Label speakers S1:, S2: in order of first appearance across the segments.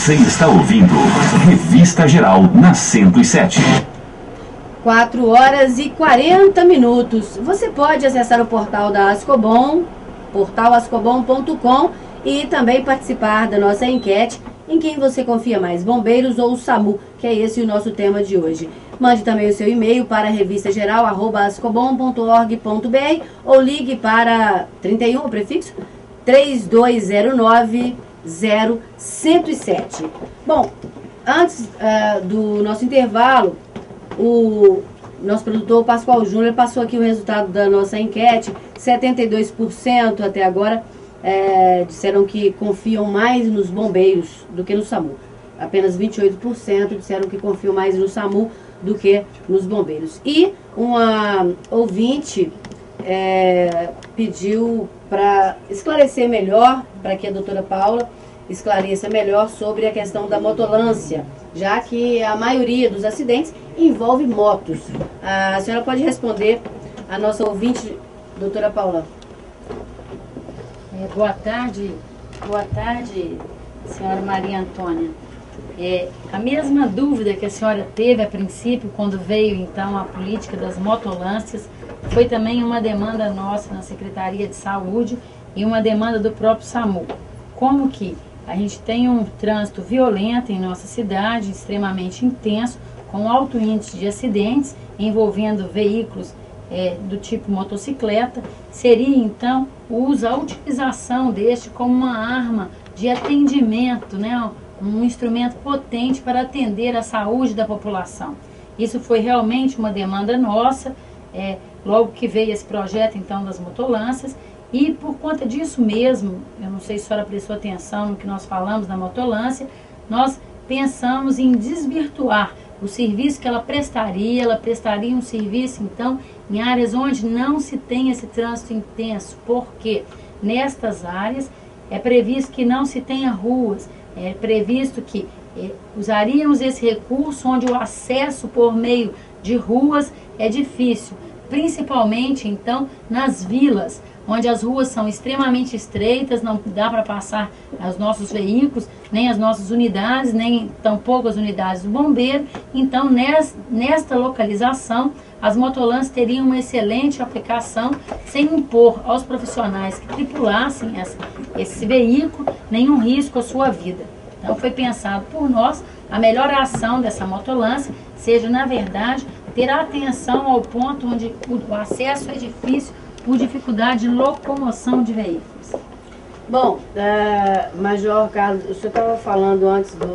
S1: Você está ouvindo Revista Geral na 107.
S2: 4 horas e 40 minutos. Você pode acessar o portal da Ascobom, portalascobom.com, e também participar da nossa enquete: em quem você confia mais, bombeiros ou o SAMU, que é esse o nosso tema de hoje. Mande também o seu e-mail para revistageral@ascobom.org.br ou ligue para 31, o prefixo 3209-0107. Bom, antes do nosso intervalo, o nosso produtor Pascoal Júnior passou aqui o resultado da nossa enquete. 72% até agora disseram que confiam mais nos bombeiros do que no SAMU. Apenas 28% disseram que confiam mais no SAMU do que nos bombeiros. E uma ouvinte pediu para esclarecer melhor, para que a doutora Paula esclareça melhor sobre a questão da motolância, já que a maioria dos acidentes envolve motos. A senhora pode responder a nossa ouvinte, doutora Paula?
S3: Boa tarde, senhora Maria Antônia. A mesma dúvida que a senhora teve a princípio, quando veio então a política das motolâncias, foi também uma demanda nossa na Secretaria de Saúde e uma demanda do próprio SAMU. Como que a gente tem um trânsito violento em nossa cidade, extremamente intenso, com alto índice de acidentes envolvendo veículos do tipo motocicleta, seria então a utilização deste como uma arma de atendimento, né? Um instrumento potente para atender a saúde da população. Isso foi realmente uma demanda nossa, logo que veio esse projeto então das motolâncias, e por conta disso mesmo, eu não sei se a senhora prestou atenção no que nós falamos da motolância, nós pensamos em desvirtuar o serviço que ela prestaria um serviço então em áreas onde não se tem esse trânsito intenso, porque nestas áreas é previsto que não se tenha ruas, é previsto que usaríamos esse recurso onde o acesso por meio de ruas é difícil, principalmente então nas vilas, onde as ruas são extremamente estreitas, não dá para passar os nossos veículos, nem as nossas unidades, nem tampouco as unidades do bombeiro. Então, nesta localização, as motolâncias teriam uma excelente aplicação, sem impor aos profissionais que tripulassem esse veículo nenhum risco à sua vida. Então, foi pensado por nós a melhor ação dessa motolância seja, na verdade, ter atenção ao ponto onde o acesso é difícil, por dificuldade de locomoção de veículos.
S2: Bom, Major Carlos, o senhor estava falando antes do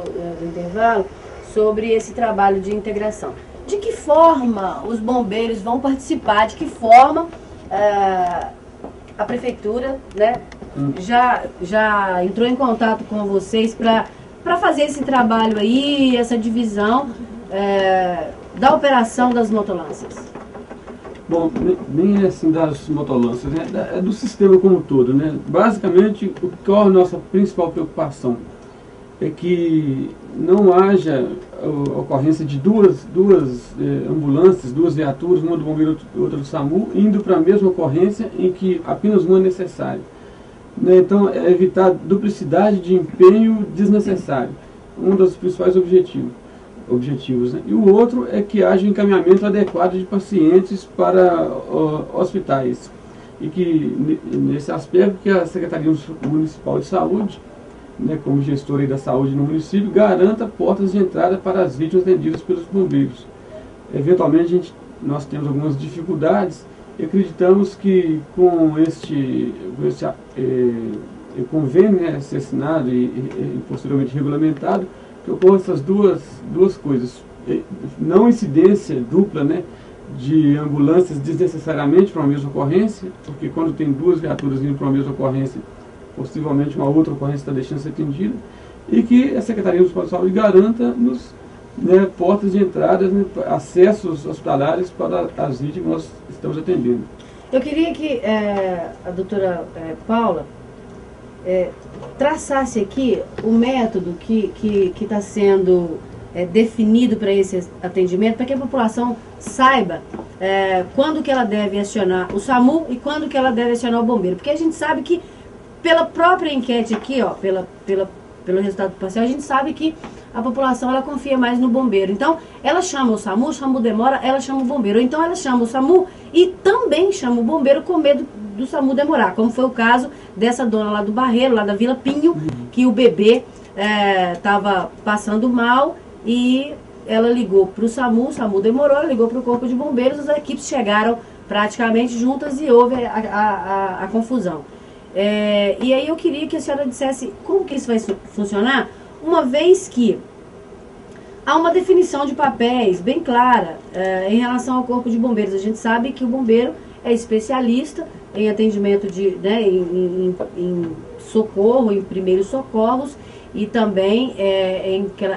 S2: intervalo sobre esse trabalho de integração. De que forma os bombeiros vão participar? De que forma a prefeitura, né, já entrou em contato com vocês para fazer esse trabalho aí, essa divisão da operação das motolâncias?
S4: Bom, nem assim das motolâncias, né? É do sistema como um todo, né? Basicamente, qual a nossa principal preocupação? É que não haja a ocorrência de duas ambulâncias, duas viaturas, uma do bombeiro e outra do SAMU, indo para a mesma ocorrência em que apenas uma é necessária. Né? Então, é evitar duplicidade de empenho desnecessário, um dos principais objetivos, né? E o outro é que haja encaminhamento adequado de pacientes para hospitais, e que nesse aspecto que a Secretaria Municipal de Saúde, né, como gestora da saúde no município, garanta portas de entrada para as vítimas atendidas pelos bombeiros. Eventualmente nós temos algumas dificuldades e acreditamos que com este convênio, né, ser assinado e posteriormente regulamentado, que ocorram essas duas coisas: não incidência dupla, né, de ambulâncias desnecessariamente para uma mesma ocorrência, porque quando tem duas viaturas indo para uma mesma ocorrência, possivelmente uma outra ocorrência está deixando de ser atendida, e que a Secretaria Municipal de Saúde garanta-nos, né, portas de entrada, né, acessos hospitalares para as vítimas que nós estamos atendendo.
S2: Eu queria que a doutora Paula traçasse aqui o método que está sendo definido para esse atendimento, para que a população saiba quando que ela deve acionar o SAMU e quando que ela deve acionar o bombeiro. Porque a gente sabe que, pela própria enquete aqui, ó, pela pelo resultado parcial, a gente sabe que a população ela confia mais no bombeiro. Então, ela chama o SAMU demora, ela chama o bombeiro. Ou então ela chama o SAMU e também chama o bombeiro com medo do SAMU demorar, como foi o caso dessa dona lá do Barreiro, lá da Vila Pinho, que o bebê estava passando mal e ela ligou para o SAMU demorou, ela ligou para o Corpo de Bombeiros, as equipes chegaram praticamente juntas e houve a confusão. E aí eu queria que a senhora dissesse como que isso vai funcionar, uma vez que há uma definição de papéis bem clara em relação ao Corpo de Bombeiros. A gente sabe que o bombeiro é especialista em atendimento em socorro, em primeiros socorros, e também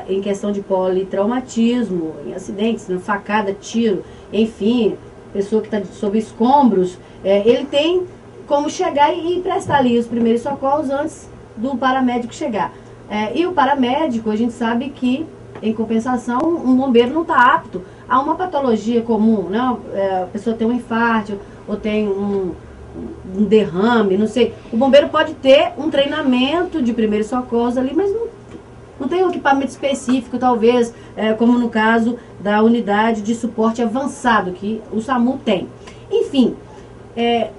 S2: em questão de politraumatismo, em acidentes, facada, tiro, enfim, pessoa que está sob escombros, ele tem como chegar e prestar ali os primeiros socorros antes do paramédico chegar. E o paramédico, a gente sabe que, em compensação, um bombeiro não está apto a uma patologia comum, né? A pessoa tem um infarto, ou tem um derrame, não sei. O bombeiro pode ter um treinamento de primeiros socorros ali, mas não tem um equipamento específico, talvez, como no caso da unidade de suporte avançado, que o SAMU tem. Enfim,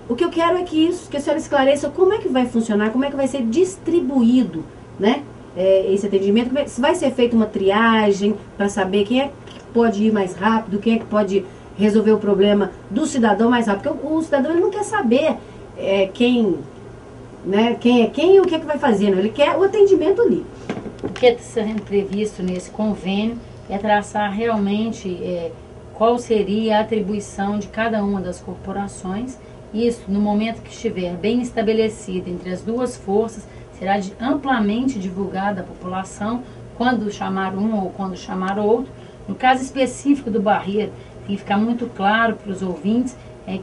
S2: o que eu quero é que a senhora esclareça como é que vai funcionar, como é que vai ser distribuído, né, esse atendimento, se vai ser feita uma triagem para saber quem é que pode ir mais rápido, quem é que pode resolver o problema do cidadão mais rápido, porque o cidadão ele não quer saber quem é quem e o que é que vai fazer, não. Ele quer o atendimento ali.
S3: O que está sendo previsto nesse convênio é traçar realmente qual seria a atribuição de cada uma das corporações. Isso, no momento que estiver bem estabelecido entre as duas forças, será amplamente divulgado à população, quando chamar um ou quando chamar outro. No caso específico do Barreiro, tem que ficar muito claro para os ouvintes,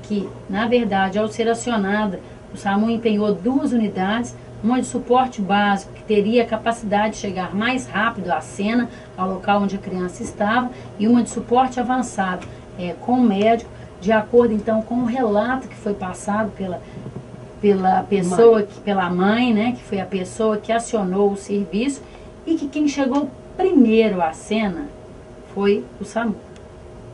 S3: que, na verdade, ao ser acionada, o SAMU empenhou 2 unidades, uma de suporte básico, que teria a capacidade de chegar mais rápido à cena, ao local onde a criança estava, e uma de suporte avançado, com o médico, de acordo, então, com o relato que foi passado pela pessoa, pela mãe, né, que foi a pessoa que acionou o serviço, e que quem chegou primeiro à cena foi o SAMU.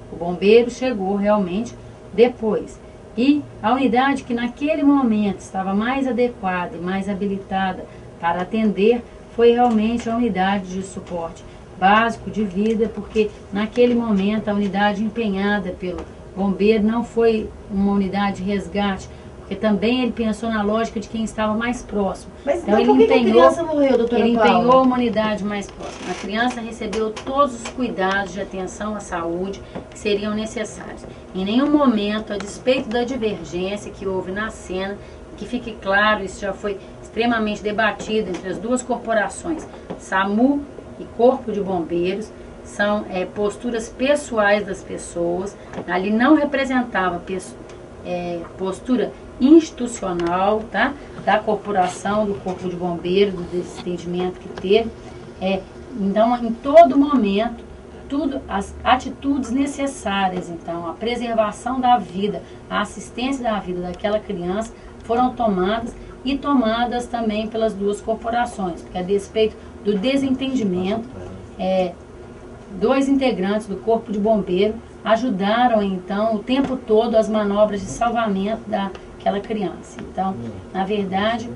S3: O bombeiro chegou realmente depois. E a unidade que naquele momento estava mais adequada e mais habilitada para atender foi realmente a unidade de suporte básico de vida, porque naquele momento a unidade empenhada pelo bombeiro não foi uma unidade de resgate, porque também ele pensou na lógica de quem estava mais próximo.
S2: Mas então por que a criança morreu, doutora Paula?
S3: Ele empenhou uma unidade mais próxima. A criança recebeu todos os cuidados de atenção à saúde que seriam necessários. Em nenhum momento, a despeito da divergência que houve na cena, que fique claro, isso já foi extremamente debatido entre as duas corporações, SAMU e Corpo de Bombeiros, são posturas pessoais das pessoas, ali não representava postura institucional, tá? Da corporação, do Corpo de Bombeiros, desse atendimento que teve. Então, em todo momento, as atitudes necessárias, então, a preservação da vida, a assistência da vida daquela criança foram tomadas e tomadas também pelas duas corporações, porque a despeito do desentendimento, 2 integrantes do Corpo de Bombeiro ajudaram, então, o tempo todo as manobras de salvamento daquela criança. Então, na verdade,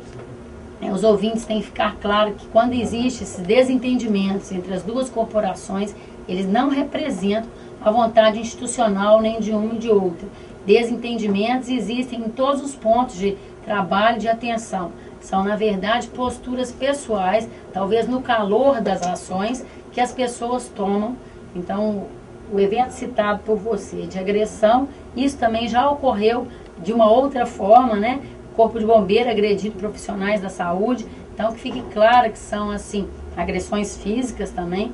S3: os ouvintes têm que ficar claro que quando existe esses desentendimentos entre as duas corporações, eles não representam a vontade institucional nem de um e de outro. Desentendimentos existem em todos os pontos de trabalho e de atenção. São, na verdade, posturas pessoais, talvez no calor das ações, que as pessoas tomam. Então, o evento citado por você de agressão, isso também já ocorreu de uma outra forma, né? Corpo de Bombeiro agredido profissionais da saúde. Então, que fique claro que são, assim, agressões físicas também.